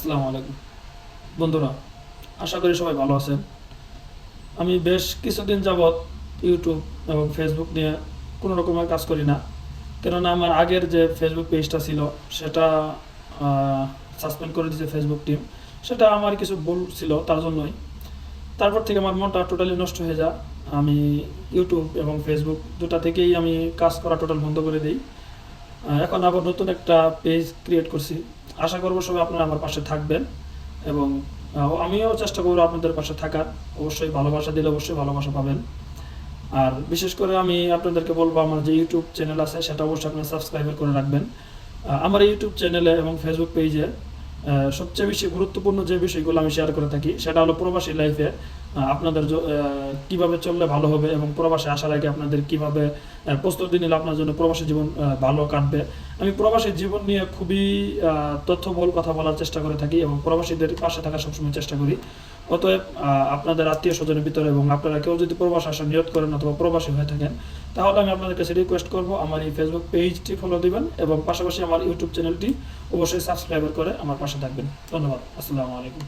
আসসালামু আলাইকুম বন্ধুরা, আশা করি সবাই ভালো আছেন। আমি বেশ কিছুদিন যাবৎ ইউটিউব এবং ফেসবুক নিয়ে কোনো রকমের কাজ করি না, কেননা আমার আগের যে ফেসবুক পেজটা ছিল সেটা সাসপেন্ড করে দিয়েছে ফেসবুক টিম। সেটা আমার কিছু ভুল ছিল, তার জন্যই। তারপর থেকে আমার মনটা টোটালি নষ্ট হয়ে যায়। আমি ইউটিউব এবং ফেসবুক দুটা থেকেই আমি কাজ করা টোটাল বন্ধ করে দিই। এখন আবার নতুন একটা পেজ ক্রিয়েট করছি। আশা করবো সবাই আপনারা আমার পাশে থাকবেন এবং আমিও চেষ্টা করবো আপনাদের পাশে থাকার। অবশ্যই ভালোবাসা দিলে অবশ্যই ভালোবাসা পাবেন। আর বিশেষ করে আমি আপনাদেরকে বলবো, আমার যে ইউটিউব চ্যানেল আছে সেটা অবশ্যই আপনারা সাবস্ক্রাইব করে রাখবেন। আমার ইউটিউব চ্যানেলে এবং ফেসবুক পেজে সবচেয়ে বেশি গুরুত্বপূর্ণ যে বিষয়গুলো আমি শেয়ার করে থাকি সেটা হলো প্রবাসী লাইফে আপনাদের কিভাবে চললে ভালো হবে এবং প্রবাসে আসার আগে আপনাদের কিভাবে প্রস্তুতি নিলে আপনার জন্য প্রবাসী জীবন ভালো কাটবে। আমি প্রবাসী জীবন নিয়ে খুবই তথ্যবহুল কথা বলার চেষ্টা করে থাকি এবং প্রবাসীদের পাশে থাকার সবসময় চেষ্টা করি। অতএব আপনাদের আত্মীয় স্বজনের ভিতরে এবং আপনারা কেউ যদি প্রবাস আসার নিয়ত করেন অথবা প্রবাসী হয়ে থাকেন, তাহলে আমি আপনাদের কাছে রিকোয়েস্ট করবো আমার এই ফেসবুক পেজটি ফলো দিবেন এবং পাশাপাশি আমার ইউটিউব চ্যানেলটি অবশ্যই সাবস্ক্রাইব করে আমার পাশে থাকবেন। ধন্যবাদ। আসসালামু আলাইকুম।